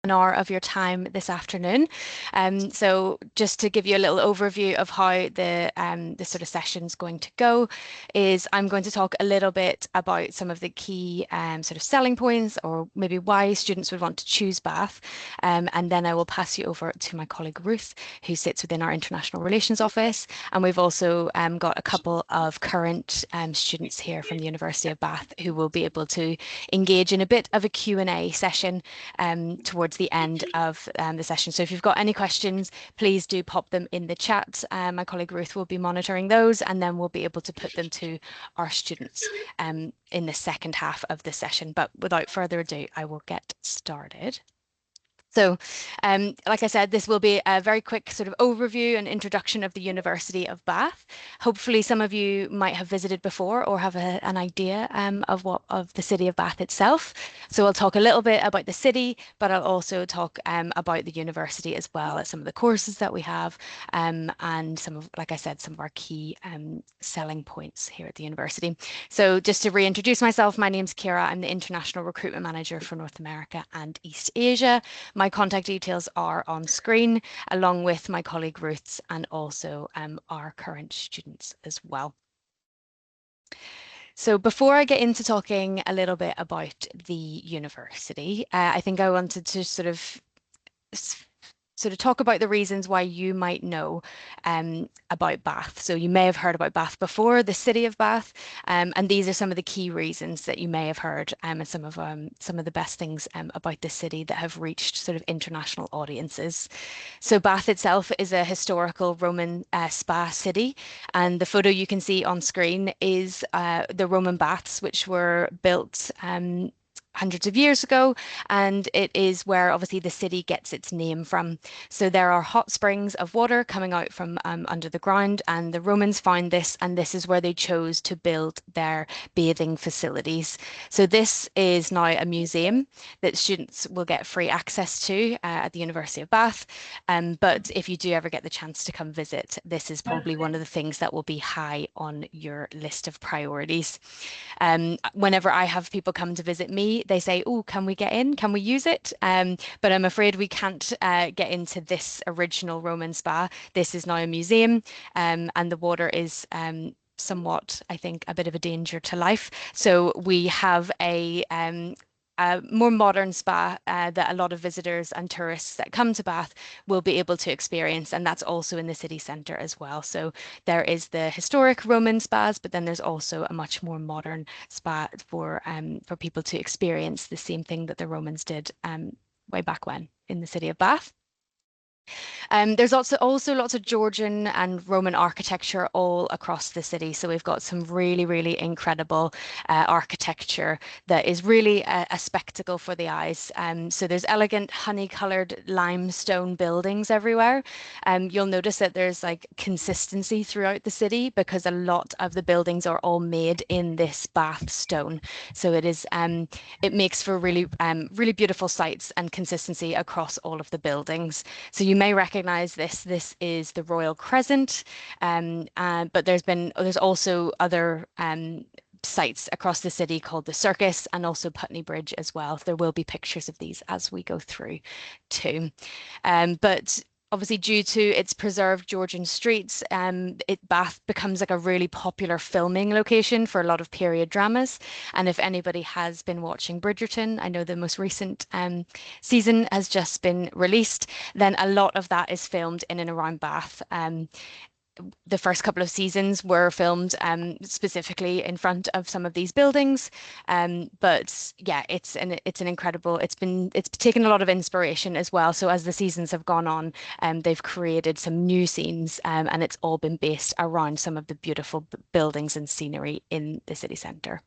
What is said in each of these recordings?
an hour of your time this afternoon. So just to give you a little overview of how the sort of session's going to go is I'm going to talk a little bit about some of the key sort of selling points or maybe why students would want to choose Bath. And then I will pass you over to my colleague Ruth, who sits within our International Relations Office. And we've also got a couple of current students here from the University of Bath who will be able to engage in a bit of a Q&A session towards the end of the session. So if you've got any questions, please do pop them in the chat. My colleague Ruth will be monitoring those, and then we'll be able to put them to our students in the second half of the session. But without further ado, I will get started. So, like I said, this will be a very quick sort of overview and introduction of the University of Bath. Hopefully, some of you might have visited before or have an idea of the city of Bath itself. So I'll talk a little bit about the city, but I'll also talk about the university as well as some of the courses that we have and some of, like I said, some of our key selling points here at the university. So just to reintroduce myself, my name's Ciara. I'm the International Recruitment Manager for North America and East Asia. My contact details are on screen, along with my colleague Ruth's and also our current students as well. So before I get into talking a little bit about the university, I think I wanted to sort of talk about the reasons why you might know about Bath. So you may have heard about Bath before, the city of Bath, and these are some of the key reasons that you may have heard and some of the best things about the city that have reached sort of international audiences. So Bath itself is a historical Roman spa city, and the photo you can see on screen is the Roman baths, which were built hundreds of years ago, and it is where obviously the city gets its name from. So there are hot springs of water coming out from under the ground, and the Romans found this, and this is where they chose to build their bathing facilities. So this is now a museum that students will get free access to at the University of Bath. But if you do ever get the chance to come visit, this is probably one of the things that will be high on your list of priorities. Whenever I have people come to visit me, they say, "Oh, can we get in? Can we use it?" But I'm afraid we can't get into this original Roman spa. This is now a museum, and the water is somewhat, I think, a bit of a danger to life. So we have a more modern spa that a lot of visitors and tourists that come to Bath will be able to experience, and that's also in the city centre as well. So there is the historic Roman spas, but then there's also a much more modern spa for people to experience the same thing that the Romans did way back when in the city of Bath. There's also lots of Georgian and Roman architecture all across the city. So we've got some really, really incredible architecture that is really a spectacle for the eyes. So there's elegant honey-colored limestone buildings everywhere. You'll notice that there's like consistency throughout the city because a lot of the buildings are all made in this Bath stone. So it makes for really beautiful sights and consistency across all of the buildings. So you may recognize this. This is the Royal Crescent, but there's also other sites across the city called the Circus and also Putney Bridge as well. There will be pictures of these as we go through too. But obviously, due to its preserved Georgian streets, Bath becomes like a really popular filming location for a lot of period dramas. And if anybody has been watching Bridgerton, I know the most recent season has just been released, then a lot of that is filmed in and around Bath. The first couple of seasons were filmed specifically in front of some of these buildings. But yeah, it's an incredible, it's taken a lot of inspiration as well. So as the seasons have gone on, they've created some new scenes and it's all been based around some of the beautiful buildings and scenery in the city centre.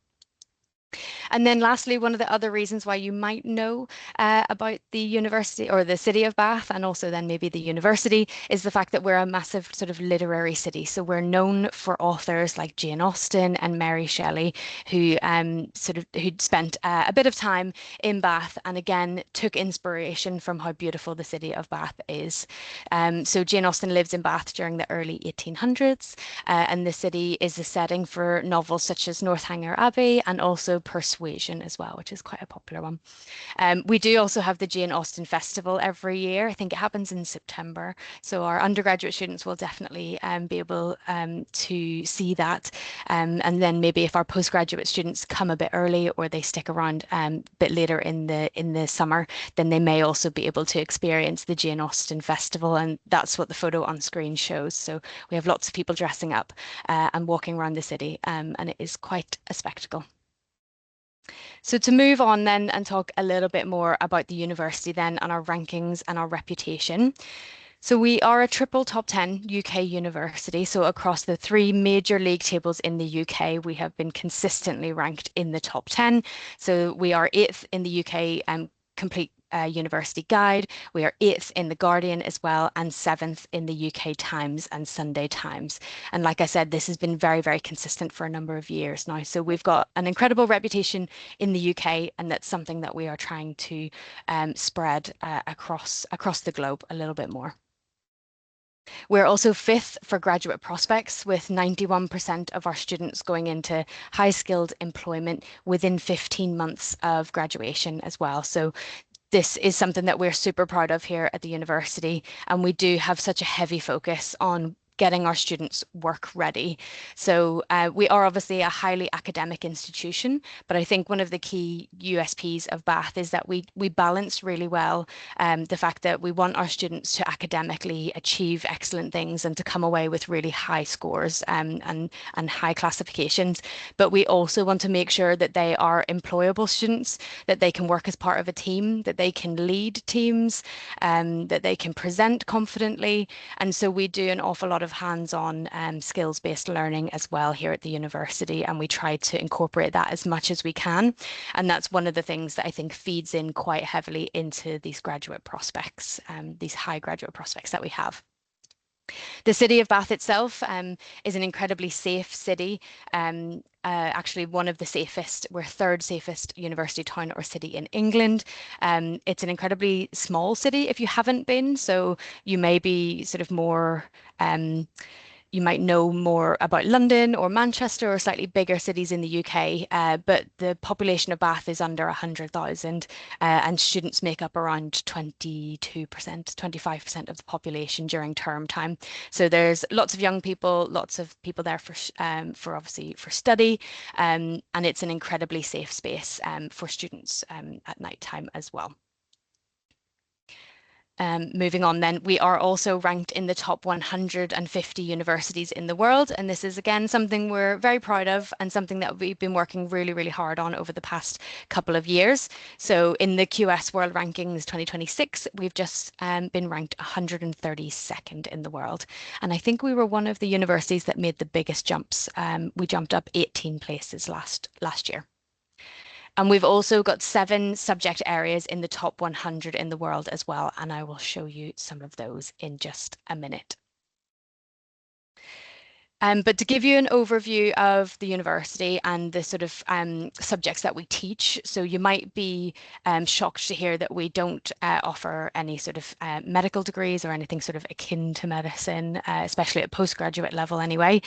And then lastly, one of the other reasons why you might know about the university or the city of Bath and also then maybe the university is the fact that we're a massive sort of literary city. So we're known for authors like Jane Austen and Mary Shelley who'd spent a bit of time in Bath and again took inspiration from how beautiful the city of Bath is. So Jane Austen lived in Bath during the early 1800s and the city is the setting for novels such as Northanger Abbey and also Persuasion as well, which is quite a popular one. We do also have the Jane Austen Festival every year. I think it happens in September. So our undergraduate students will definitely be able to see that. And then maybe if our postgraduate students come a bit early or they stick around a bit later in the summer, then they may also be able to experience the Jane Austen Festival. And that's what the photo on screen shows. So we have lots of people dressing up and walking around the city, and it is quite a spectacle. So to move on then and talk a little bit more about the university then and our rankings and our reputation. So we are a triple top 10 UK university. So across the three major league tables in the UK, we have been consistently ranked in the top 10. So we are 8th in the UK complete university guide. We are 8th in the Guardian as well, and 7th in the UK Times and Sunday Times. And like I said, this has been very, very consistent for a number of years now. So we've got an incredible reputation in the UK, and that's something that we are trying to spread across the globe a little bit more. We're also 5th for graduate prospects, with 91% of our students going into high skilled employment within 15 months of graduation as well. So this is something that we're super proud of here at the university, and we do have such a heavy focus on getting our students work ready. So we are obviously a highly academic institution, but I think one of the key USPs of Bath is that we balance really well the fact that we want our students to academically achieve excellent things and to come away with really high scores and high classifications. But we also want to make sure that they are employable students, that they can work as part of a team, that they can lead teams, that they can present confidently. And so we do an awful lot of hands-on skills-based learning as well here at the university, and we try to incorporate that as much as we can. And that's one of the things that I think feeds in quite heavily into these graduate prospects, these high graduate prospects that we have. The city of Bath itself is an incredibly safe city. Actually, one of the safest, we're third safest university town or city in England. It's an incredibly small city if you haven't been, so you may be sort of more you might know more about London or Manchester or slightly bigger cities in the UK, but the population of Bath is under 100,000, and students make up around 22%, 25% of the population during term time. So there's lots of young people, lots of people there for obviously for study, and it's an incredibly safe space for students at night time as well. Moving on then, we are also ranked in the top 150 universities in the world. And this is again something we're very proud of and something that we've been working really, really hard on over the past couple of years. So in the QS World Rankings 2026, we've just been ranked 132nd in the world. And I think we were one of the universities that made the biggest jumps. We jumped up 18 places last year. And we've also got 7 subject areas in the top 100 in the world as well. And I will show you some of those in just a minute. But to give you an overview of the university and the sort of subjects that we teach, so you might be shocked to hear that we don't offer any sort of medical degrees or anything sort of akin to medicine, especially at postgraduate level anyway.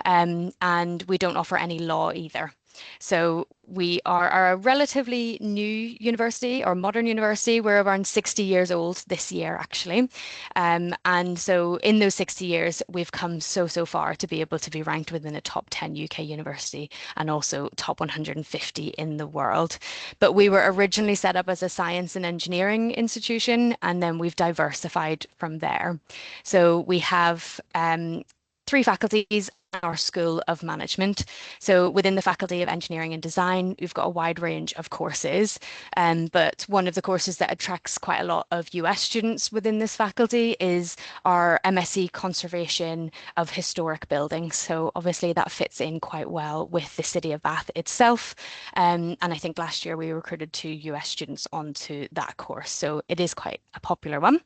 And we don't offer any law either. So we are a relatively new university or modern university. We're around 60 years old this year, actually. And so in those 60 years, we've come so far to be able to be ranked within a top 10 UK university and also top 150 in the world. But we were originally set up as a science and engineering institution, and then we've diversified from there. So we have 3 faculties in our School of Management. So within the Faculty of Engineering and Design, we've got a wide range of courses. But one of the courses that attracts quite a lot of US students within this faculty is our MSc Conservation of Historic Buildings. So obviously that fits in quite well with the city of Bath itself. And I think last year we recruited 2 US students onto that course. So it is quite a popular one.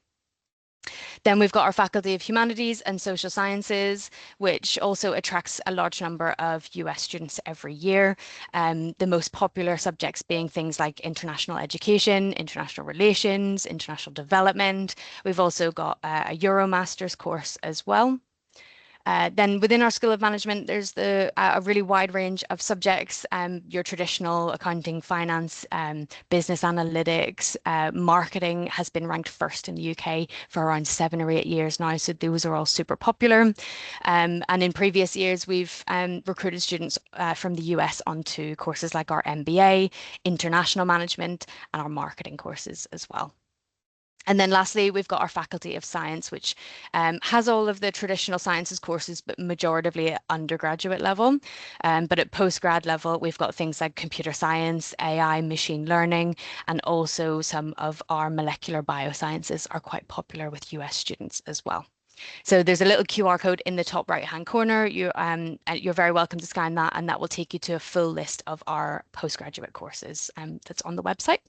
Then we've got our Faculty of Humanities and Social Sciences, which also attracts a large number of US students every year. The most popular subjects being things like international education, international relations, international development. We've also got a Euromasters course as well. Then within our School of Management, there's a really wide range of subjects, your traditional accounting, finance, business analytics, marketing has been ranked first in the UK for around 7 or 8 years now. So those are all super popular. And in previous years, we've recruited students from the US onto courses like our MBA, international management, and our marketing courses as well. And then lastly, we've got our Faculty of Science, which has all of the traditional sciences courses, but majoritively at undergraduate level. But at postgrad level, we've got things like computer science, AI, machine learning, and also some of our molecular biosciences are quite popular with US students as well. So there's a little QR code in the top right-hand corner. You're very welcome to scan that, and that will take you to a full list of our postgraduate courses that's on the website.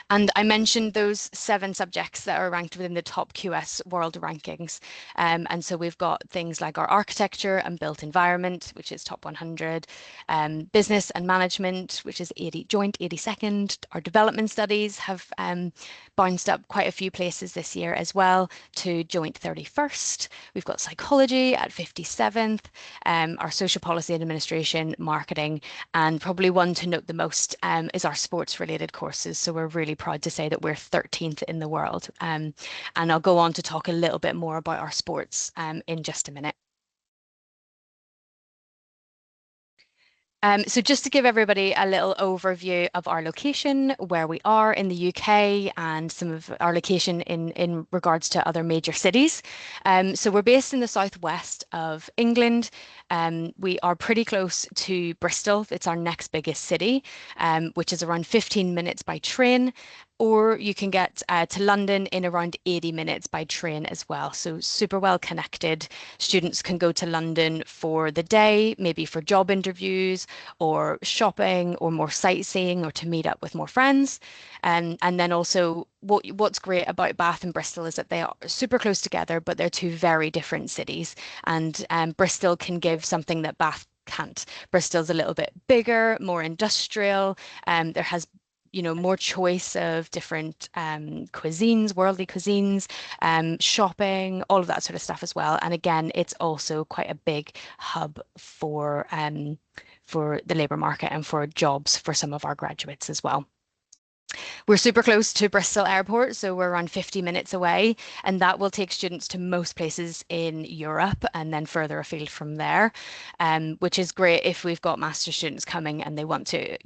And I mentioned those 7 subjects that are ranked within the top QS world rankings. And so we've got things like our architecture and built environment, which is top 100, business and management, which is joint 82nd. Our development studies have bounced up quite a few places this year as well to joint 31st. We've got psychology at 57th, our social policy and administration, marketing, and probably one to note the most is our sports related courses. So we're really proud to say that we're 13th in the world. And I'll go on to talk a little bit more about our sports in just a minute. So just to give everybody a little overview of our location, where we are in the UK, and some of our location in regards to other major cities. So we're based in the southwest of England. We are pretty close to Bristol. It's our next biggest city, which is around 15 minutes by train. Or you can get to London in around 80 minutes by train as well. So super well connected. Students can go to London for the day, maybe for job interviews or shopping or more sightseeing or to meet up with more friends. And then also what's great about Bath and Bristol is that they are super close together, but they're two very different cities. And Bristol can give something that Bath can't. Bristol's a little bit bigger, more industrial. There has more choice of different cuisines, worldly cuisines, shopping, all of that sort of stuff as well. And again, it's also quite a big hub for the labour market and for jobs for some of our graduates as well. We're super close to Bristol Airport, so we're around 50 minutes away, and that will take students to most places in Europe and then further afield from there, which is great if we've got master's students coming and they want to,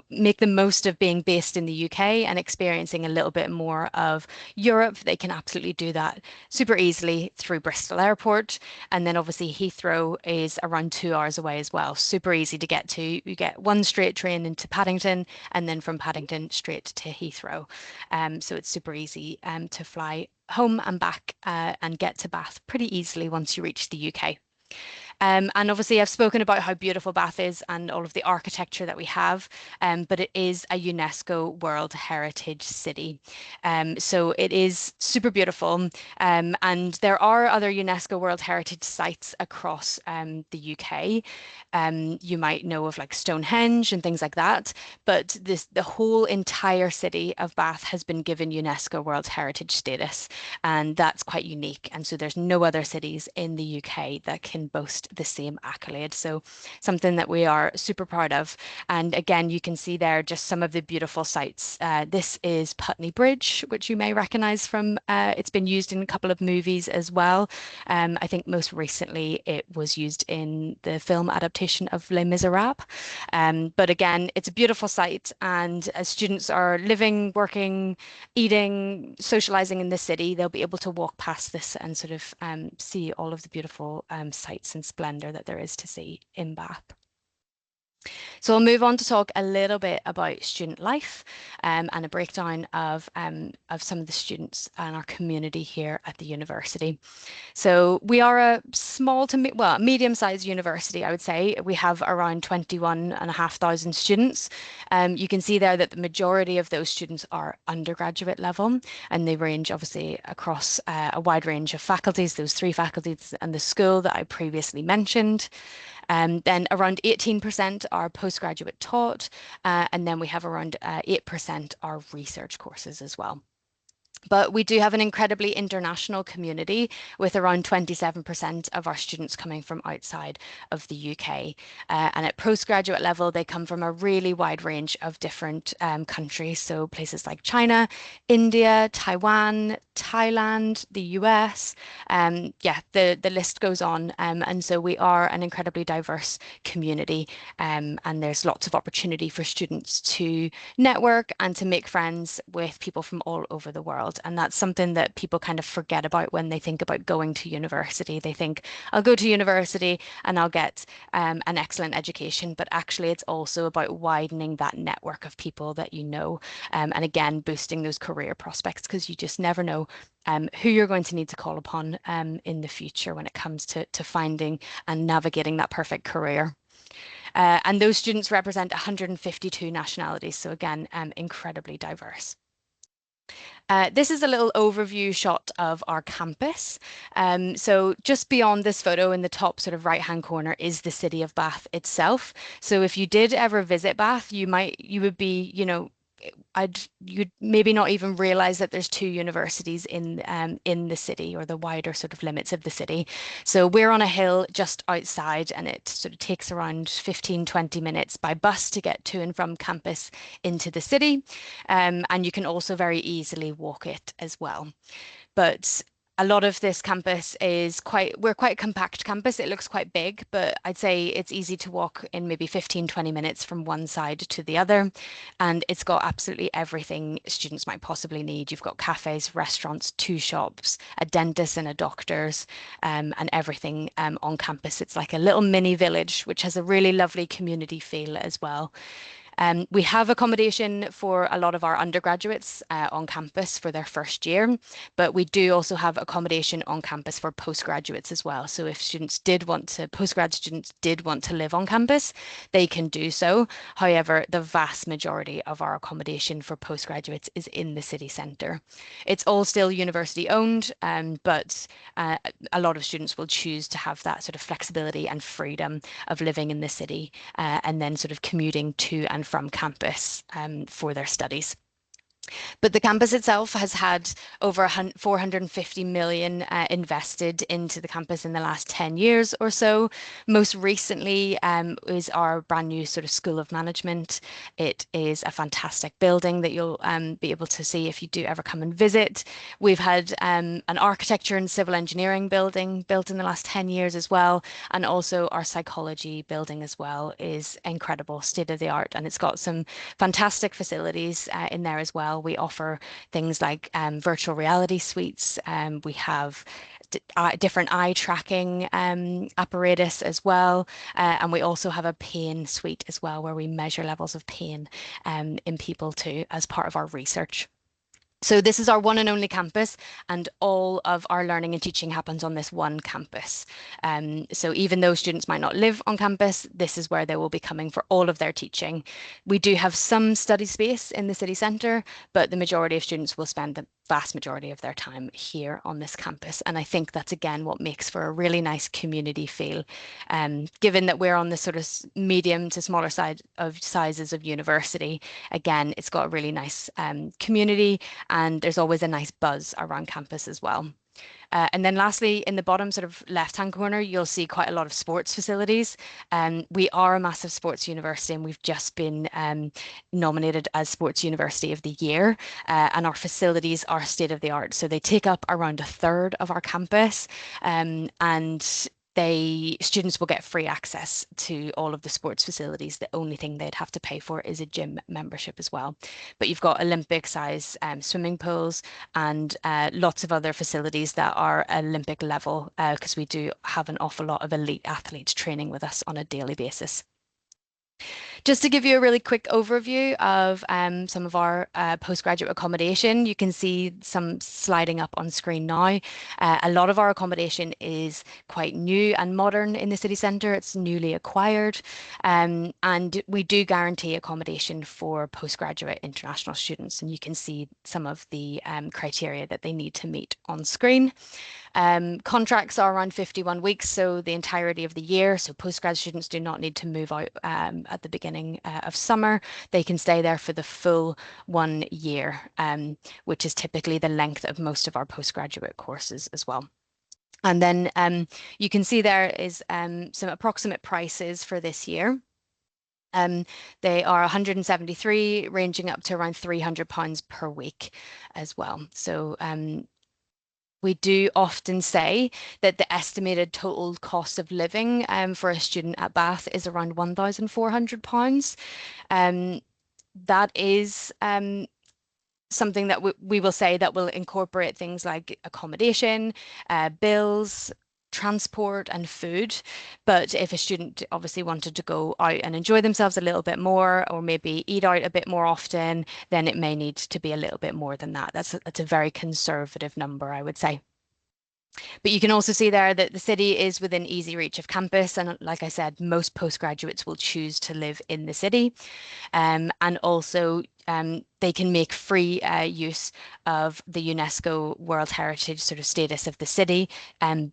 make the most of being based in the UK and experiencing a little bit more of Europe. They can absolutely do that super easily through Bristol Airport. And then obviously Heathrow is around 2 hours away as well. Super easy to get to. You get one straight train into Paddington and then from Paddington straight to Heathrow. So it's super easy to fly home and back and get to Bath pretty easily once you reach the UK. And obviously, I've spoken about how beautiful Bath is and all of the architecture that we have, but it is a UNESCO World Heritage City. So it is super beautiful. And there are other UNESCO World Heritage sites across the UK. You might know of like Stonehenge and things like that, but the whole entire city of Bath has been given UNESCO World Heritage status, and that's quite unique. And so there's no other cities in the UK that can boast the same accolade. So something that we are super proud of. And again, you can see there just some of the beautiful sites. This is Putney Bridge, which you may recognize from, it's been used in a couple of movies as well. I think most recently it was used in the film adaptation of Les Miserables. But again, it's a beautiful site. And as students are living, working, eating, socializing in the city, they'll be able to walk past this and sort of see all of the beautiful sights and splendor that there is to see in Bath. So I'll move on to talk a little bit about student life and a breakdown of some of the students and our community here at the university. So we are a small to medium-sized university, I would say. We have around 21,500 students. You can see there that the majority of those students are undergraduate level, and they range obviously across a wide range of faculties, those 3 faculties and the school that I previously mentioned. Then around 18% are postgraduate taught, and then we have around 8% are research courses as well. But we do have an incredibly international community with around 27% of our students coming from outside of the UK. And at postgraduate level, they come from a really wide range of different countries. So places like China, India, Taiwan, Thailand, the US. Yeah, the list goes on. And so we are an incredibly diverse community. And there's lots of opportunity for students to network and to make friends with people from all over the world. And that's something that people kind of forget about when they think about going to university. They think, I'll go to university and I'll get an excellent education. But actually, it's also about widening that network of people that you know. And again, boosting those career prospects because you just never know who you're going to need to call upon in the future when it comes to finding and navigating that perfect career. And those students represent 152 nationalities. So again, incredibly diverse. This is a little overview shot of our campus. So just beyond this photo in the top sort of right-hand corner is the city of Bath itself. So if you did ever visit Bath, you would be, you'd maybe not even realize that there's two universities in the city or the wider sort of limits of the city. So we're on a hill just outside, and it sort of takes around 15, 20 minutes by bus to get to and from campus into the city. And you can also very easily walk it as well. But a lot of this campus we're quite a compact campus. It looks quite big, but I'd say it's easy to walk in maybe 15, 20 minutes from one side to the other. And it's got absolutely everything students might possibly need. You've got cafes, restaurants, two shops, a dentist and a doctor's, and everything on campus. It's like a little mini village, which has a really lovely community feel as well. We have accommodation for a lot of our undergraduates on campus for their first year, but we do also have accommodation on campus for postgraduates as well. So if postgrad students did want to live on campus, they can do so. However, the vast majority of our accommodation for postgraduates is in the city centre. It's all still university owned, but a lot of students will choose to have that sort of flexibility and freedom of living in the city and then sort of commuting to and from campus for their studies. But the campus itself has had over 450 million invested into the campus in the last 10 years or so. Most recently is our brand new sort of School of Management. It is a fantastic building that you'll be able to see if you do ever come and visit. We've had an architecture and civil engineering building built in the last 10 years as well. And also our psychology building as well is incredible, state of the art. And it's got some fantastic facilities in there as well. We offer things like virtual reality suites. We have different eye tracking apparatus as well. And we also have a pain suite as well, where we measure levels of pain in people too as part of our research. So this is our one and only campus, and all of our learning and teaching happens on this one campus. So even though students might not live on campus, this is where they will be coming for all of their teaching. We do have some study space in the city centre, but the majority of students will spend the vast majority of their time here on this campus. And I think that's again what makes for a really nice community feel. Given that we're on the sort of medium to smaller side of sizes of university, again, it's got a really nice community, and there's always a nice buzz around campus as well. And then lastly, in the bottom sort of left-hand corner, you'll see quite a lot of sports facilities. We are a massive sports university, and we've just been nominated as Sports University of the Year. And our facilities are state of the art. So they take up around a third of our campus. And students will get free access to all of the sports facilities. The only thing they'd have to pay for is a gym membership as well. But you've got Olympic size swimming pools and lots of other facilities that are Olympic level because we do have an awful lot of elite athletes training with us on a daily basis. Just to give you a really quick overview of some of our postgraduate accommodation, you can see some sliding up on screen now. A lot of our accommodation is quite new and modern in the city centre. It's newly acquired, and we do guarantee accommodation for postgraduate international students, and you can see some of the criteria that they need to meet on screen. Contracts are around 51 weeks, so the entirety of the year. So postgrad students do not need to move out at the beginning beginning of summer, they can stay there for the full 1 year, which is typically the length of most of our postgraduate courses as well. And then you can see there is some approximate prices for this year. They are 173, ranging up to around £300 per week as well. So we do often say that the estimated total cost of living for a student at Bath is around £1,400. That is something that we will say that will incorporate things like accommodation, bills, transport and food. But if a student obviously wanted to go out and enjoy themselves a little bit more, or maybe eat out a bit more often, then it may need to be a little bit more than that. That's a very conservative number, I would say. But you can also see there that the city is within easy reach of campus. And like I said, most postgraduates will choose to live in the city. And also they can make free use of the UNESCO World Heritage sort of status of the city,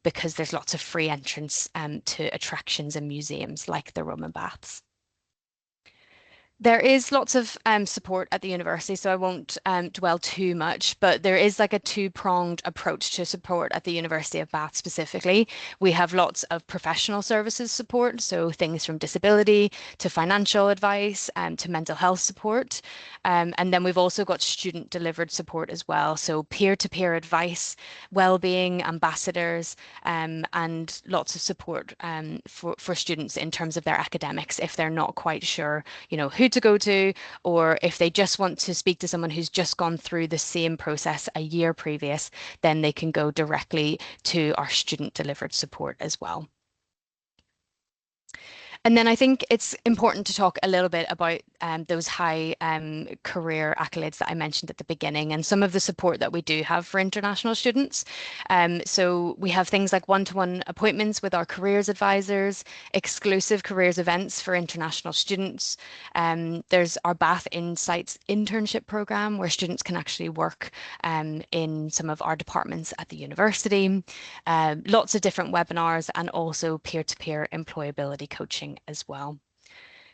because there's lots of free entrance to attractions and museums like the Roman Baths. There is lots of support at the university, so I won't dwell too much, but there is like a two-pronged approach to support at the University of Bath specifically. We have lots of professional services support, so things from disability to financial advice to mental health support. And then we've also got student-delivered support as well, so peer-to-peer advice, well-being ambassadors, and lots of support for students in terms of their academics if they're not quite sure, who to go to, or if they just want to speak to someone who's just gone through the same process a year previous, then they can go directly to our student delivered support as well. And then I think it's important to talk a little bit about those high career accolades that I mentioned at the beginning and some of the support that we do have for international students. So we have things like one-to-one appointments with our careers advisors, exclusive careers events for international students. There's our Bath Insights internship program where students can actually work in some of our departments at the university. Lots of different webinars and also peer-to-peer employability coaching as well.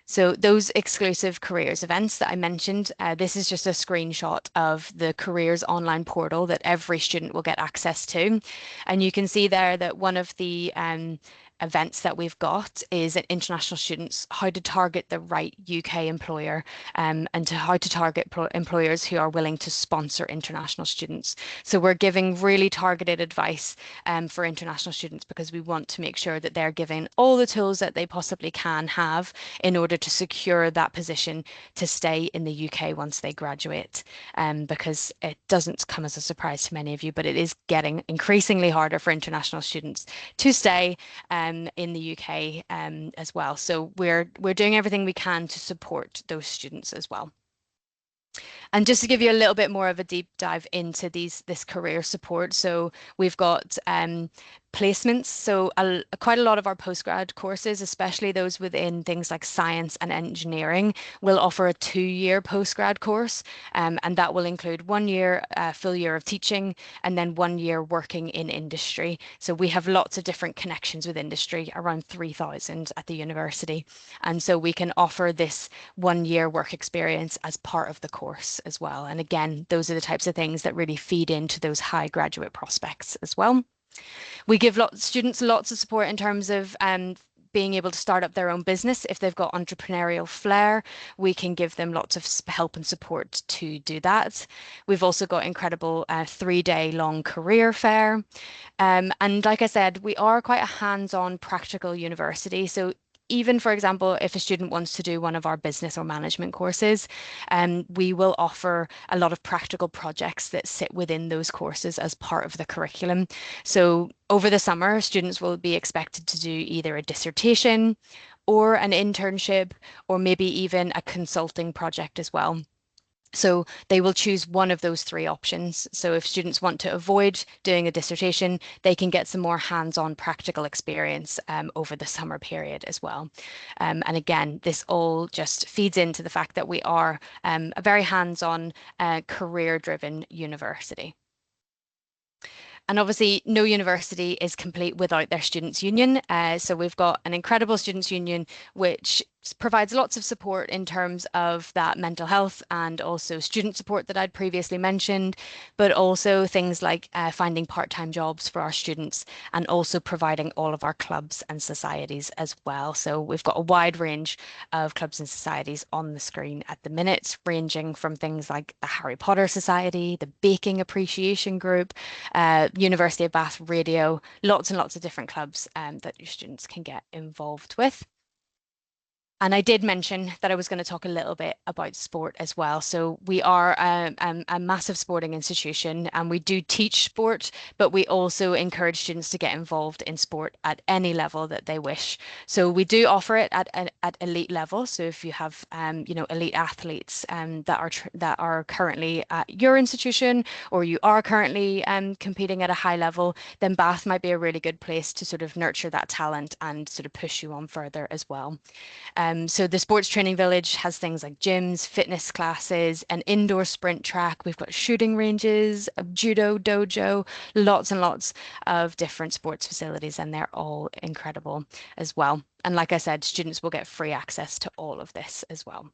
So those exclusive careers events that I mentioned, this is just a screenshot of the careers online portal that every student will get access to. And you can see there that one of the events that we've got is at international students, how to target the right UK employer, and how to target employers who are willing to sponsor international students. So we're giving really targeted advice for international students because we want to make sure that they're given all the tools that they possibly can have in order to secure that position to stay in the UK once they graduate. Because it doesn't come as a surprise to many of you, but it is getting increasingly harder for international students to stay in the UK as well. So we're doing everything we can to support those students as well. And just to give you a little bit more of a deep dive into this career support, so we've got placements. So quite a lot of our postgrad courses, especially those within things like science and engineering, will offer a 2-year postgrad course, and that will include 1 year, full year of teaching, and then 1 year working in industry. So we have lots of different connections with industry, around 3,000 at the university, and so we can offer this 1 year work experience as part of the course as well. And again, those are the types of things that really feed into those high graduate prospects as well. We give students lots of support in terms of being able to start up their own business. If they've got entrepreneurial flair, we can give them lots of help and support to do that. We've also got incredible 3-day long career fair. And like I said, we are quite a hands-on practical university. So even, for example, if a student wants to do one of our business or management courses, we will offer a lot of practical projects that sit within those courses as part of the curriculum. So over the summer, students will be expected to do either a dissertation or an internship, or maybe even a consulting project as well. So they will choose one of those 3 options. So if students want to avoid doing a dissertation, they can get some more hands-on practical experience over the summer period as well. And again, this all just feeds into the fact that we are a very hands-on, career-driven university. And obviously, no university is complete without their students' union. So we've got an incredible students' union, which provides lots of support in terms of that mental health and also student support that I'd previously mentioned, but also things like finding part-time jobs for our students and also providing all of our clubs and societies as well. So we've got a wide range of clubs and societies on the screen at the minute, ranging from things like the Harry Potter Society, the Baking Appreciation Group, University of Bath Radio, lots and lots of different clubs that your students can get involved with. And I did mention that I was going to talk a little bit about sport as well. So we are a massive sporting institution and we do teach sport, but we also encourage students to get involved in sport at any level that they wish. So we do offer it at elite level. So if you have, elite athletes that are currently at your institution or you are currently competing at a high level, then Bath might be a really good place to sort of nurture that talent and sort of push you on further as well. So the sports training village has things like gyms, fitness classes, an indoor sprint track. We've got shooting ranges, a judo dojo, lots and lots of different sports facilities, and they're all incredible as well. And like I said, students will get free access to all of this as well.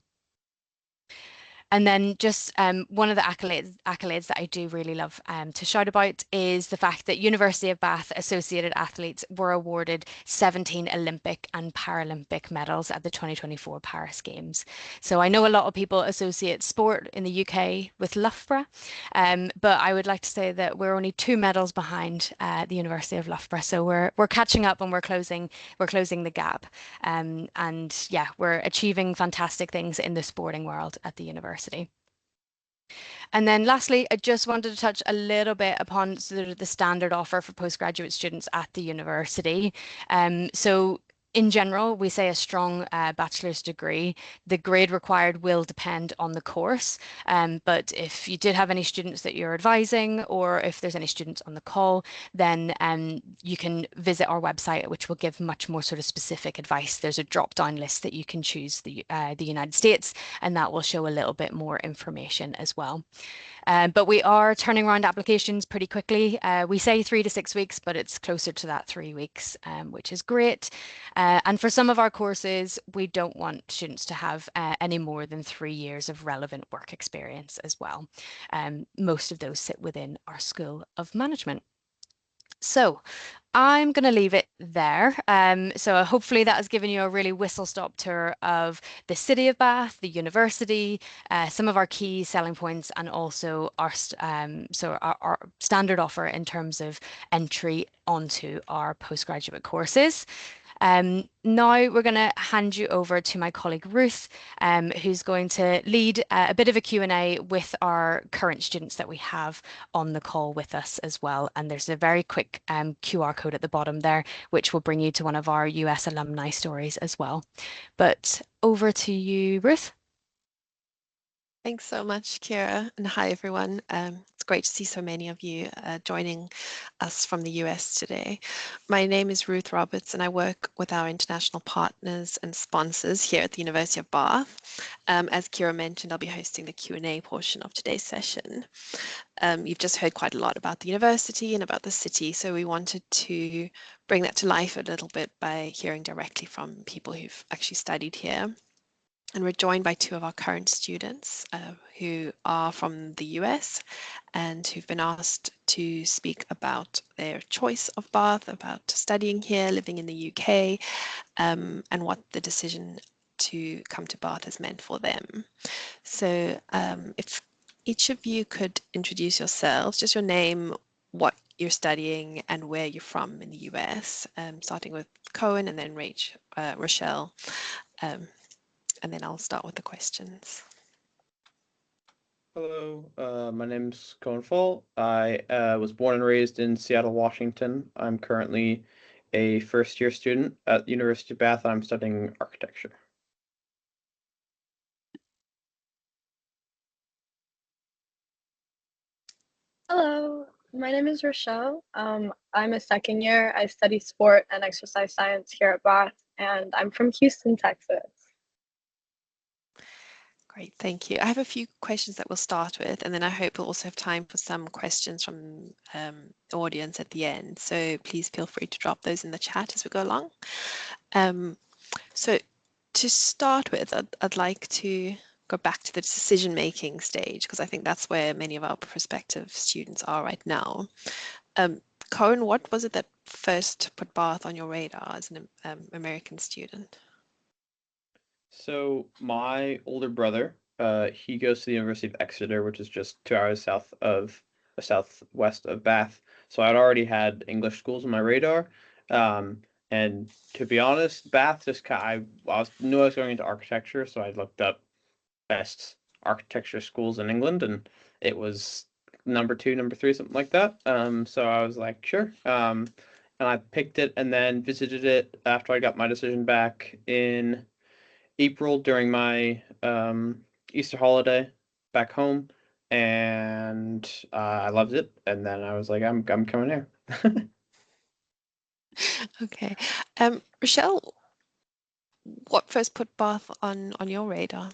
And then just one of the accolades that I do really love to shout about is the fact that University of Bath associated athletes were awarded 17 Olympic and Paralympic medals at the 2024 Paris Games. So I know a lot of people associate sport in the UK with Loughborough, but I would like to say that we're only 2 medals behind the University of Loughborough. So we're catching up and we're closing the gap. And yeah, we're achieving fantastic things in the sporting world at the university. And then lastly, I just wanted to touch a little bit upon sort of the standard offer for postgraduate students at the university. So in general, we say a strong bachelor's degree. The grade required will depend on the course. But if you did have any students that you're advising, or if there's any students on the call, then you can visit our website, which will give much more sort of specific advice. There's a drop-down list that you can choose the United States, and that will show a little bit more information as well. But we are turning around applications pretty quickly. We say 3 to 6 weeks, but it's closer to that 3 weeks, which is great. And for some of our courses, we don't want students to have any more than 3 years of relevant work experience as well. Most of those sit within our School of Management. So I'm going to leave it there. So hopefully that has given you a really whistle-stop tour of the City of Bath, the university, some of our key selling points, and also our standard offer in terms of entry onto our postgraduate courses. Now we're going to hand you over to my colleague Ruth, who's going to lead a bit of a Q&A with our current students that we have on the call with us as well. And there's a very quick QR code at the bottom there, which will bring you to one of our US alumni stories as well. But over to you, Ruth. Thanks so much, Ciara, and hi everyone. It's great to see so many of you joining us from the US today. My name is Ruth Roberts and I work with our international partners and sponsors here at the University of Bath. As Ciara mentioned, I'll be hosting the Q&A portion of today's session. You've just heard quite a lot about the university and about the city, so we wanted to bring that to life a little bit by hearing directly from people who've actually studied here. And we're joined by 2 of our current students who are from the US and who've been asked to speak about their choice of Bath, about studying here, living in the UK, and what the decision to come to Bath has meant for them. So if each of you could introduce yourselves, just your name, what you're studying, and where you're from in the US, starting with Cohen and then Rochelle. And then I'll start with the questions. Hello, my name's Cohen Fall. I was born and raised in Seattle, Washington. I'm currently a first-year student at the University of Bath. I'm studying architecture. Hello, my name is Rochelle. I'm a 2nd year. I study sport and exercise science here at Bath, and I'm from Houston, Texas. Great, thank you. I have a few questions that we'll start with, and then I hope we'll also have time for some questions from the audience at the end. So please feel free to drop those in the chat as we go along. So to start with, I'd like to go back to the decision-making stage, because I think that's where many of our prospective students are right now. Cohen, what was it that first put Bath on your radar as an American student? So my older brother, he goes to the University of Exeter, which is just 2 hours southwest of Bath. So I'd already had English schools on my radar. And to be honest, Bath just knew I was going into architecture, so I looked up best architecture schools in England, and it was number two, number three, something like that. So I was like, sure. And I picked it and then visited it after I got my decision back in April during my Easter holiday back home, and I loved it. And then I was like, I'm coming here. Okay. Rochelle, what first put Bath on your radar?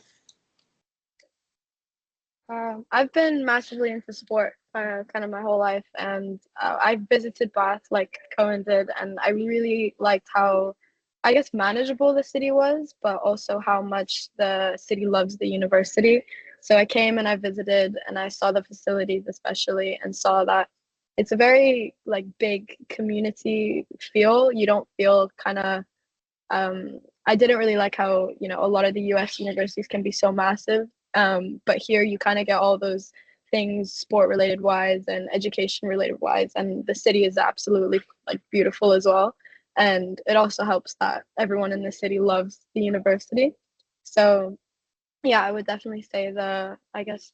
I've been massively into sport kind of my whole life, and I visited Bath like Cohen did, and I really liked how, I guess, manageable the city was, but also how much the city loves the university. So I came and I visited, and I saw the facilities especially, and saw that it's a very like big community feel. You don't feel kind of I didn't really like how, a lot of the US universities can be so massive. But here you kind of get all those things sport related wise and education related wise. And the city is absolutely like beautiful as well. And it also helps that everyone in the city loves the university. So yeah, I would definitely say I guess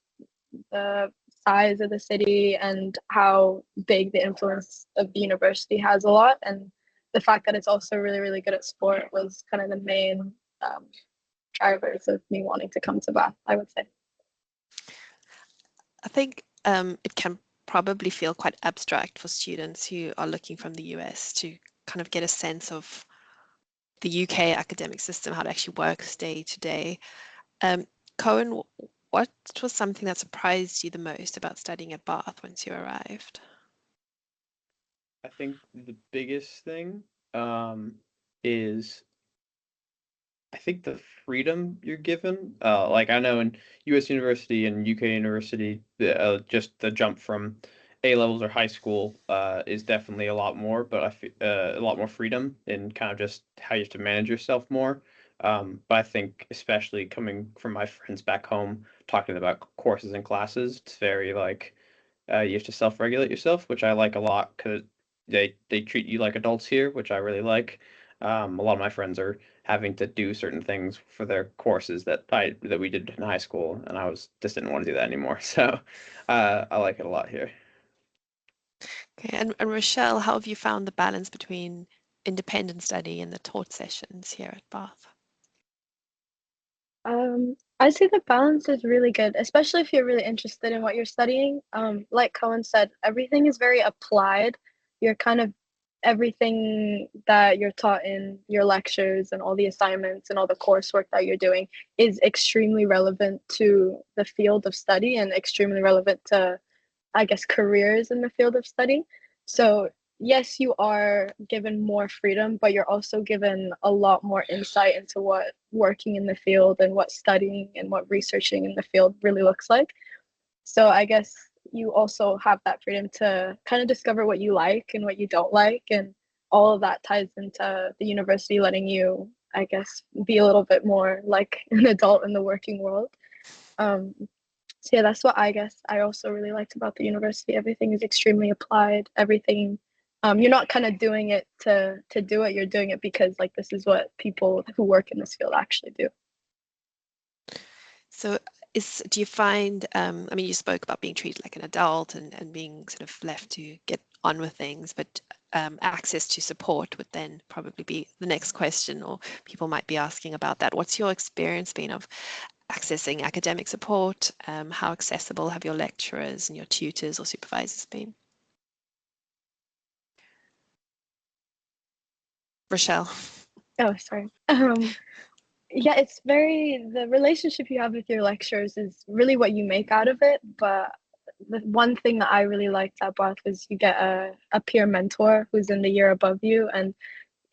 the size of the city and how big the influence of the university has a lot, and the fact that it's also really really good at sport was kind of the main um, drivers of me wanting to come to Bath, I would say. I think it can probably feel quite abstract for students who are looking from the US to kind of get a sense of the UK academic system, how it actually works day to day. Cohen, what was something that surprised you the most about studying at Bath once you arrived? I think the biggest thing is I think the freedom you're given. Like I know in U.S. university and UK university, just the jump from A levels or high school is definitely a lot more, but I feel a lot more freedom in kind of just how you have to manage yourself more. But I think especially coming from my friends back home, talking about courses and classes, it's very like you have to self-regulate yourself, which I like a lot because they treat you like adults here, which I really like. A lot of my friends are having to do certain things for their courses that we did in high school, and I was just didn't want to do that anymore. So I like it a lot here. Okay, and Rochelle, how have you found the balance between independent study and the taught sessions here at Bath? I'd say the balance is really good, especially if you're really interested in what you're studying. Like Cohen said, everything is very applied. You're kind of everything that you're taught in your lectures and all the assignments and all the coursework that you're doing is extremely relevant to the field of study and extremely relevant to, I guess, careers in the field of study. So, yes, you are given more freedom, but you're also given a lot more insight into what working in the field and what studying and what researching in the field really looks like. So, I guess you also have that freedom to kind of discover what you like and what you don't like. And all of that ties into the university letting you, I guess, be a little bit more like an adult in the working world. Um, so yeah, that's what I guess I also really liked about the university. Everything is extremely applied. Everything, you're not kind of doing it to do it. You're doing it because like this is what people who work in this field actually do. So do you find, I mean, you spoke about being treated like an adult and being sort of left to get on with things, but access to support would then probably be the next question, or people might be asking about that. What's your experience been of accessing academic support? How accessible have your lecturers and your tutors or supervisors been? Rochelle. Oh, sorry. Yeah, it's the relationship you have with your lecturers is really what you make out of it. But the one thing that I really liked at Bath was you get a peer mentor who's in the year above you, and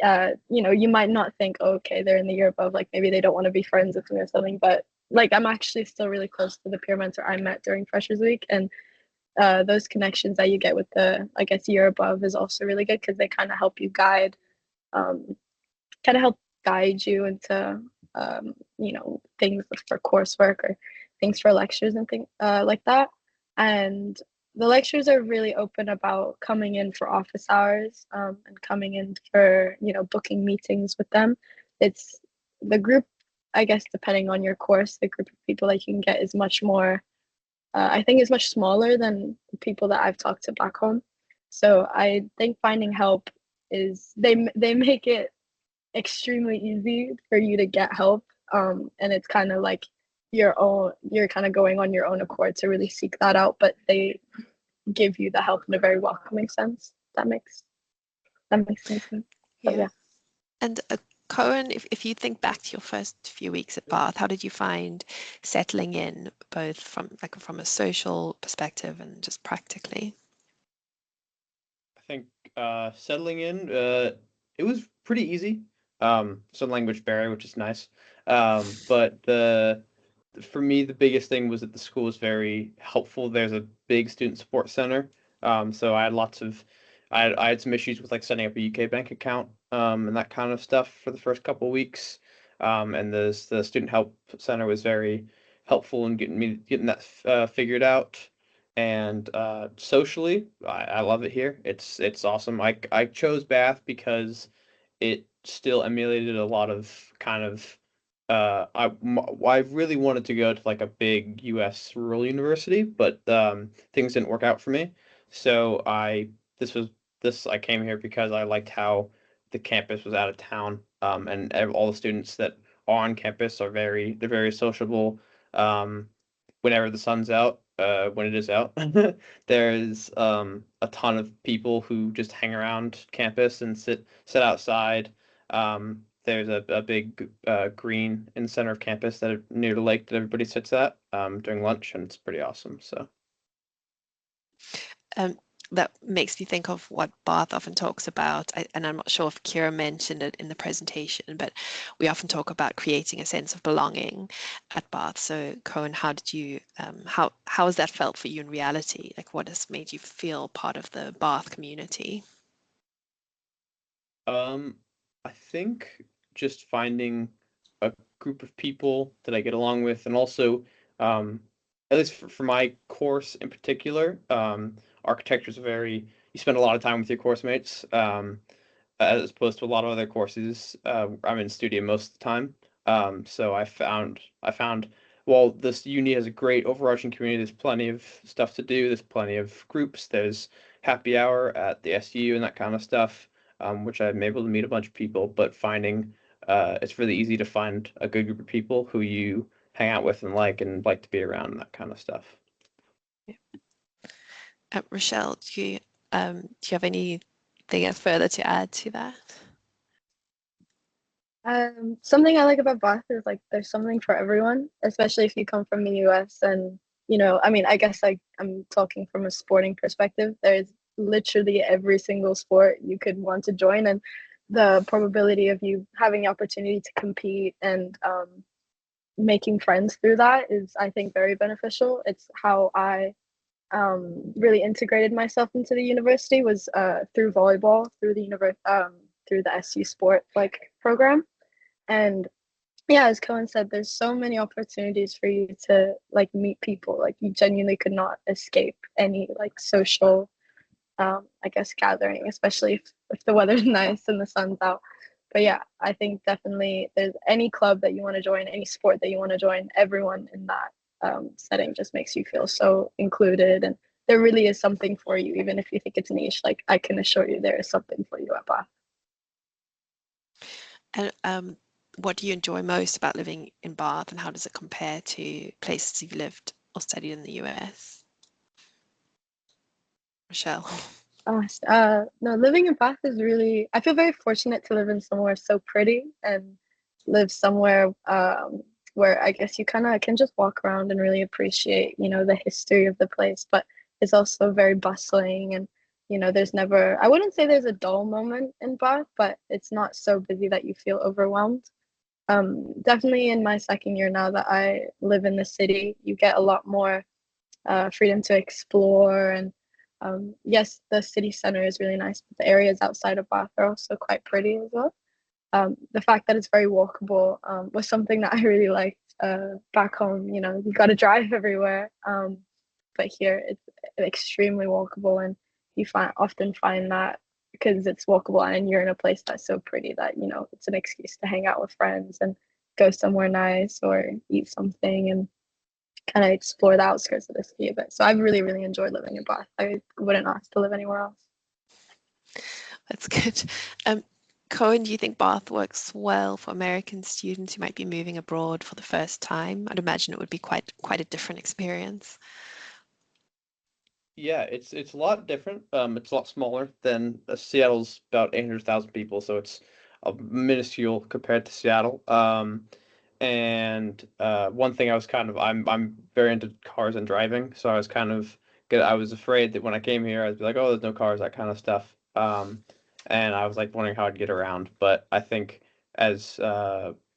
you might not think, oh, okay, they're in the year above, like maybe they don't want to be friends with me or something, but like I'm actually still really close to the peer mentor I met during Freshers Week, and those connections that you get with the, I guess, year above is also really good because they kind of help you guide, um, kind of help guide you into, things for coursework or things for lectures and things like that. And the lectures are really open about coming in for office hours, and coming in for, booking meetings with them. It's the group, I guess, depending on your course, the group of people that you can get is much more, I think is much smaller than the people that I've talked to back home. So I think finding help is, they make it extremely easy for you to get help. And it's kind of like you're kind of going on your own accord to really seek that out, but they give you the help in a very welcoming sense. That makes sense. But yeah. And Cohen, if you think back to your first few weeks at Bath, how did you find settling in, both from a social perspective and just practically? I think settling in, it was pretty easy. Some language barrier, which is nice. But for me, the biggest thing was that the school was very helpful. There's a big student support center. So I had some issues with like setting up a UK bank account, and that kind of stuff for the first couple of weeks. And the student help center was very helpful in getting that figured out. And socially, I love it here. It's awesome. I chose Bath because it still emulated a lot of kind of I really wanted to go to like a big US rural university, but things didn't work out for me. So this was this I came here because I liked how the campus was out of town, and all the students that are on campus they're very sociable. Whenever the sun's out, when it is out, there's a ton of people who just hang around campus and sit outside. There's a big green in the center of campus near the lake that everybody sits at during lunch, and it's pretty awesome. So That makes me think of what Bath often talks about, and I'm not sure if Ciara mentioned it in the presentation, but we often talk about creating a sense of belonging at Bath. So Cohen, how did you, how has that felt for you in reality? Like, what has made you feel part of the Bath community? I think just finding a group of people that I get along with, and also, at least for my course in particular, architecture is you spend a lot of time with your course mates, as opposed to a lot of other courses. I'm in studio most of the time. So I found, well, this uni has a great overarching community. There's plenty of stuff to do. There's plenty of groups. There's happy hour at the SU and that kind of stuff, which I'm able to meet a bunch of people. But it's really easy to find a good group of people who you hang out with and like to be around and that kind of stuff. Rochelle, do you have anything further to add to that? Something I like about Bath is like there's something for everyone, especially if you come from the US. And I mean, I guess I'm talking from a sporting perspective. There's literally every single sport you could want to join, and the probability of you having the opportunity to compete and making friends through that is, I think, very beneficial. It's how I really integrated myself into the university was through volleyball, through the SU sport program. And yeah, as Cohen said, there's so many opportunities for you to like meet people. Like you genuinely could not escape any like social, I guess, gathering, especially if the weather's nice and the sun's out. But yeah, I think definitely there's any club that you want to join, any sport that you want to join, everyone in that setting just makes you feel so included, and there really is something for you, even if you think it's niche. Like I can assure you, there is something for you at Bath. And what do you enjoy most about living in Bath, and how does it compare to places you've lived or studied in the US? Rochelle. No, living in Bath is really, I feel very fortunate to live in somewhere so pretty and live somewhere where I guess you kind of can just walk around and really appreciate, the history of the place. But it's also very bustling, and there's never, I wouldn't say there's a dull moment in Bath, but it's not so busy that you feel overwhelmed. Definitely in my second year now that I live in the city, you get a lot more freedom to explore. And yes, the city center is really nice, but the areas outside of Bath are also quite pretty as well. The fact that it's very walkable was something that I really liked back home. You got to drive everywhere, but here it's extremely walkable, and you often find that because it's walkable and you're in a place that's so pretty that it's an excuse to hang out with friends and go somewhere nice or eat something and kind of explore the outskirts of the city a bit. So I've really, really enjoyed living in Bath. I wouldn't ask to live anywhere else. That's good. Cohen, do you think Bath works well for American students who might be moving abroad for the first time? I'd imagine it would be quite a different experience. Yeah, it's a lot different. It's a lot smaller than Seattle's about 800,000 people, so it's minuscule compared to Seattle. And one thing I was I'm very into cars and driving, so I was I was afraid that when I came here, I'd be like, oh, there's no cars, that kind of stuff. And I was like wondering how I'd get around. But I think, as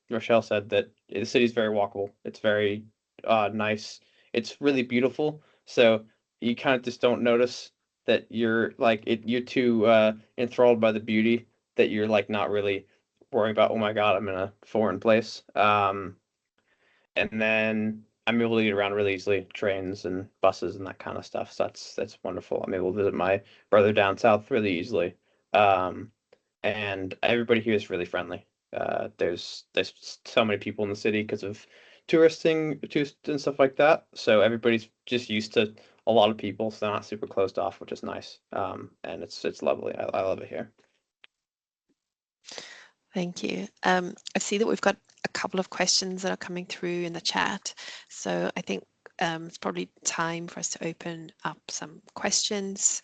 Rochelle said, that the city's very walkable. It's very nice. It's really beautiful. So you kind of just don't notice that you're too enthralled by the beauty that you're like not really worrying about, oh my God, I'm in a foreign place. And then I'm able to get around really easily, trains and buses and that kind of stuff. So that's wonderful. I'm able to visit my brother down south really easily. Um, and everybody here is really friendly. There's so many people in the city because of tourists and stuff like that. So everybody's just used to a lot of people, so they're not super closed off, which is nice. And it's lovely. I love it here. Thank you. I see that we've got a couple of questions that are coming through in the chat. So I think it's probably time for us to open up some questions.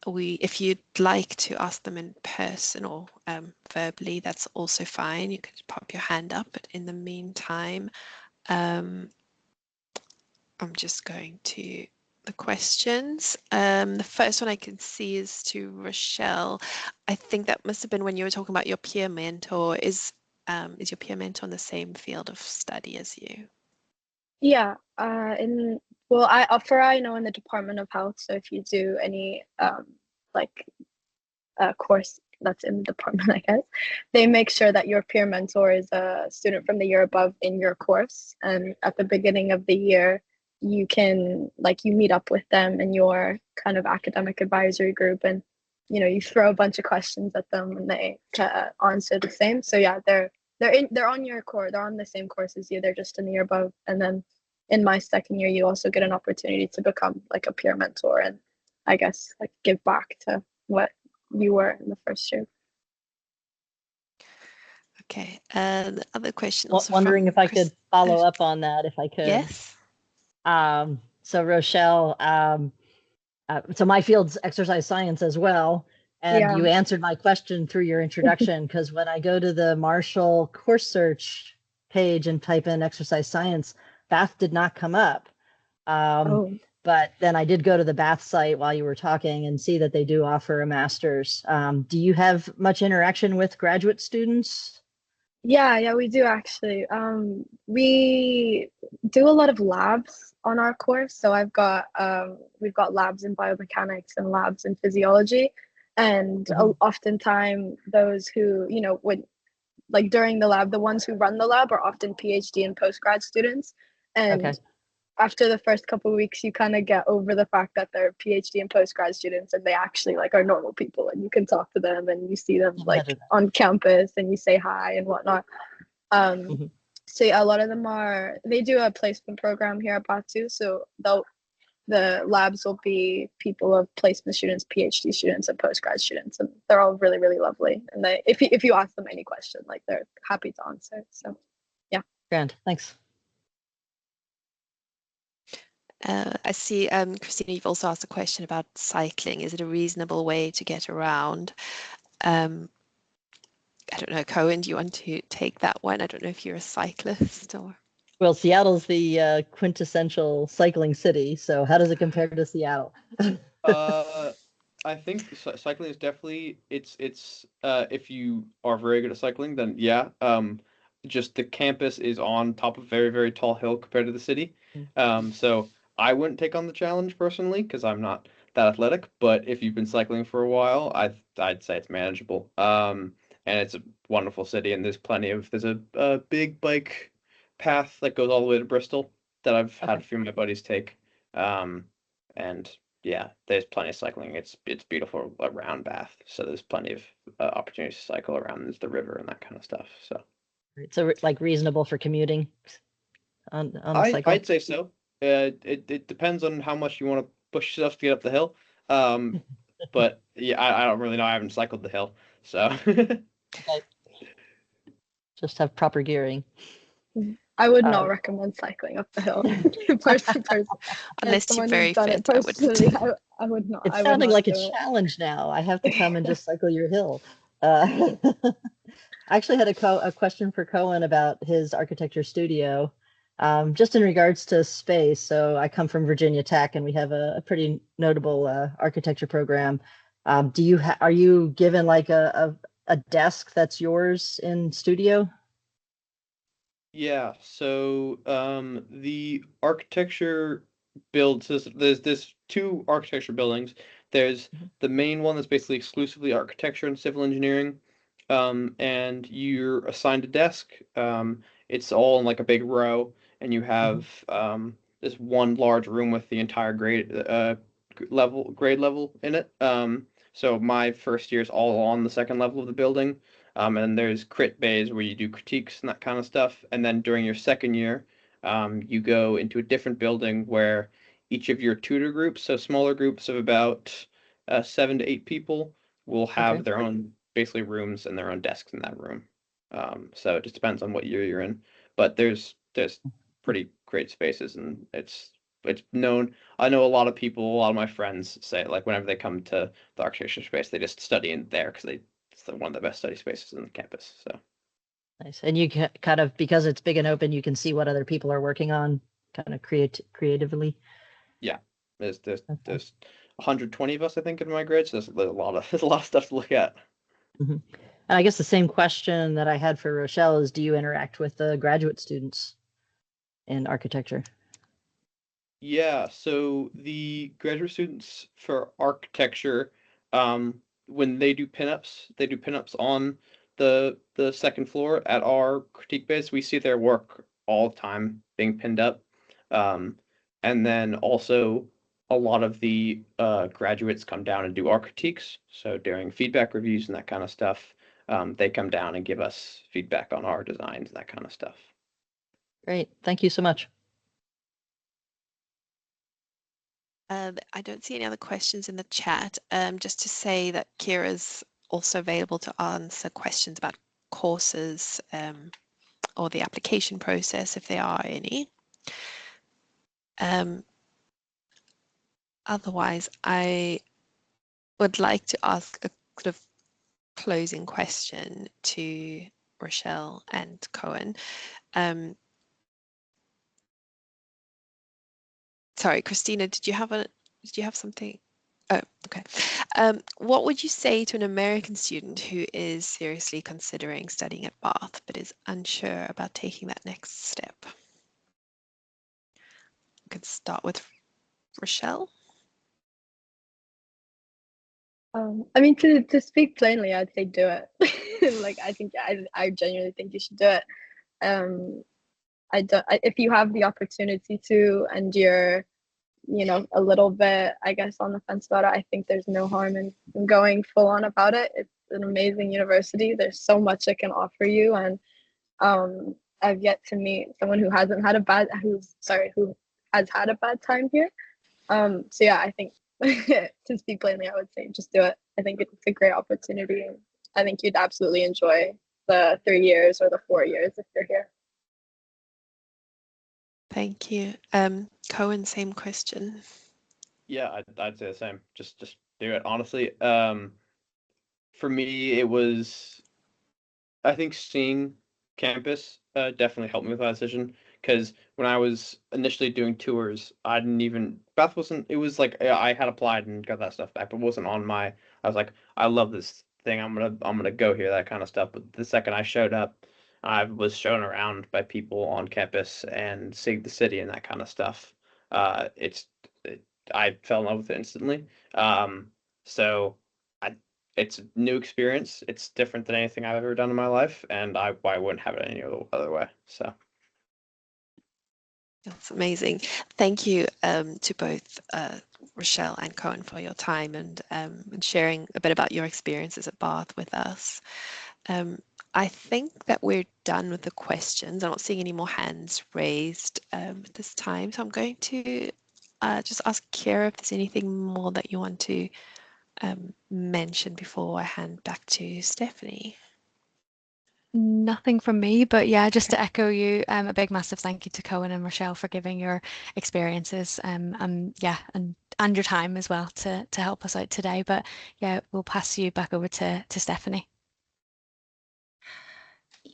If you'd like to ask them in person or verbally, that's also fine. You could pop your hand up, but in the meantime, I'm just going to the questions. The first one I can see is to Rochelle. I think that must have been when you were talking about your peer mentor. Is your peer mentor in the same field of study as you? Yeah, I know in the Department of Health. So if you do any course that's in the department, I guess, they make sure that your peer mentor is a student from the year above in your course. And at the beginning of the year, you can you meet up with them in your kind of academic advisory group, and you throw a bunch of questions at them and they answer the same. So yeah, they're on your core. They're on the same course as you. They're just in the year above. And then in my second year, you also get an opportunity to become like a peer mentor and I guess give back to what you were in the first year. Okay, the other question. Wondering if I could follow up on that, if I could. Yes. So Rochelle, so my field's exercise science as well, and you answered my question through your introduction, because when I go to the Marshall course search page and type in exercise science, Bath did not come up. But then I did go to the Bath site while you were talking and see that they do offer a master's. Do you have much interaction with graduate students? Yeah, we do actually. We do a lot of labs on our course. So we've got labs in biomechanics and labs in physiology. And oftentimes those who, would during the lab, the ones who run the lab are often PhD and postgrad students. And after the first couple of weeks, you kind of get over the fact that they're PhD and postgrad students and they actually are normal people, and you can talk to them and you see them on campus and you say hi and whatnot. So yeah, a lot of them they do a placement program here at Bath too. So the labs will be people of placement students, PhD students, and postgrad students, and they're all really, really lovely. And if you ask them any question, they're happy to answer. So yeah. Grand, thanks. I see, Christina, you've also asked a question about cycling. Is it a reasonable way to get around? I don't know, Cohen, do you want to take that one? I don't know if you're a cyclist or... Well, Seattle's the quintessential cycling city. So how does it compare to Seattle? I think cycling is definitely it's if you are very good at cycling, then yeah. Just the campus is on top of a very, very tall hill compared to the city. Mm. So I wouldn't take on the challenge personally because I'm not that athletic. But if you've been cycling for a while, I'd say it's manageable. And it's a wonderful city, and there's a big bike path that goes all the way to Bristol that I've had Okay. a few of my buddies take. And yeah, there's plenty of cycling. It's beautiful around Bath, so there's plenty of opportunities to cycle around the river and that kind of stuff. So Right. So like reasonable for commuting on a cycle. I'd say so. It depends on how much you want to push yourself to get up the hill. Um, but yeah, I don't really know. I haven't cycled the hill, so Okay. Just have proper gearing. I would not recommend cycling up the hill. Personally, Unless you're someone very who's done fit, it I wouldn't. personally, I would not. It's I would sounding not like a do it. challenge now. I have to come and just cycle your hill. I actually had a question for Cohen about his architecture studio, just in regards to space. So I come from Virginia Tech, and we have a pretty notable architecture program. Are you given like a desk that's yours in studio? yeah. So the architecture builds there's two architecture buildings. There's Mhm. the main one that's basically exclusively architecture and civil engineering. And you're assigned a desk. It's all in like a big row, and you Mhm. have this one large room with the entire grade level in it. So my first year is all on the second level of the building. And there's crit bays where you do critiques and that kind of stuff. And then during your second year, you go into a different building where each of your tutor groups, so smaller groups of about 7 to 8 people, will Okay. have their own basically rooms and their own desks in that room. So it just depends on what year you're in. But there's pretty great spaces, and it's known. I know a lot of people, a lot of my friends say like whenever they come to the architecture space, they just study in there because it's one of the best study spaces in the campus. So Nice. And you kind of, because it's big and open, you can see what other people are working on, kind of creatively. yeah, Okay. there's 120 of us I think in my grade, so there's a lot of there's a lot of stuff to look at. Mhm. And I guess the same question that I had for Rochelle is, do you interact with the graduate students in architecture? Yeah, so the graduate students for architecture, when they do pinups on the second floor at our critique base. We see their work all the time being pinned up. Um, and then also a lot of the graduates come down and do our critiques. So during feedback reviews and that kind of stuff, they come down and give us feedback on our designs and that kind of stuff. Great. Thank you so much. I don't see any other questions in the chat. Just to say that Ciara's also available to answer questions about courses or the application process if there are any. Otherwise, I would like to ask a sort of closing question to Rochelle and Cohen. Sorry, Christina, did you have something? Oh, okay. What would you say to an American student who is seriously considering studying at Bath but is unsure about taking that next step? We could start with Rochelle. I mean, to speak plainly, I'd say do it. Like, I genuinely think you should do it. If you have the opportunity to, and you're, a little bit, I guess, on the fence about it, I think there's no harm in going full on about it. It's an amazing university. There's so much it can offer you, and I've yet to meet someone who has had a bad time here. So yeah, I think to speak plainly, I would say just do it. I think it's a great opportunity, and I think you'd absolutely enjoy the 3 years or the 4 years if you're here. Thank you. Cohen, same question. Yeah, I'd say the same. Just do it. Honestly, for me, it was I think seeing campus definitely helped me with that decision because when I was initially doing tours, I didn't even Beth wasn't. It was like I had applied and got that stuff back, but it wasn't on my. I was like, I love this thing. I'm gonna go here, that kind of stuff. But the second I showed up, I was shown around by people on campus and seeing the city and that kind of stuff. It's I fell in love with it instantly. So I it's a new experience. It's different than anything I've ever done in my life, and I wouldn't have it any other way. So. That's amazing. Thank you to both Rochelle and Cohen for your time and sharing a bit about your experiences at Bath with us. I think that we're done with the questions. I'm not seeing any more hands raised at this time, so I'm going to just ask Ciara if there's anything more that you want to mention before I hand back to Stephanie. Nothing from me, but yeah, just to echo you, a big massive thank you to Cohen and Rochelle for giving your experiences, yeah, and your time as well to help us out today. But yeah, we'll pass you back over to Stephanie.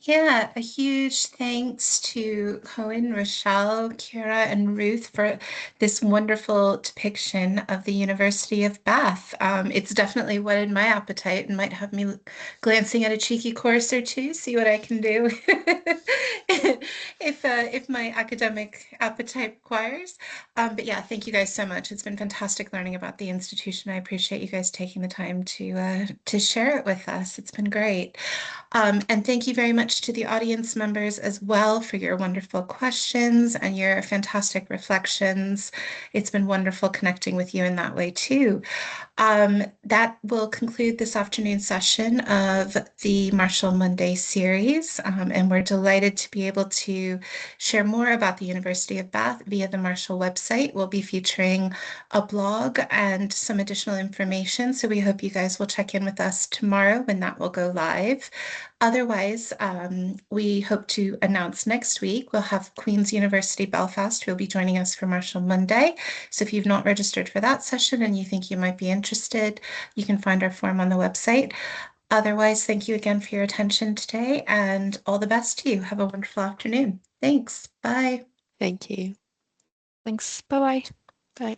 Yeah, a huge thanks to Cohen, Rochelle, Ciara, and Ruth for this wonderful depiction of the University of Bath. It's definitely whetted my appetite and might have me glancing at a cheeky course or two, see what I can do if my academic appetite requires. But yeah, thank you guys so much. It's been fantastic learning about the institution. I appreciate you guys taking the time to share it with us. It's been great. And thank you very much to the audience members as well for your wonderful questions and your fantastic reflections. It's been wonderful connecting with you in that way too. That will conclude this afternoon's session of the Marshall Monday series, and we're delighted to be able to share more about the University of Bath via the Marshall website. We'll be featuring a blog and some additional information, so we hope you guys will check in with us tomorrow when that will go live. Otherwise, we hope to announce next week, we'll have Queen's University Belfast who will be joining us for Marshall Monday. So if you've not registered for that session and you think you might be interested, you can find our form on the website. Otherwise, thank you again for your attention today and all the best to you. Have a wonderful afternoon. Thanks. Bye. Thank you. Thanks. Bye-bye. Bye.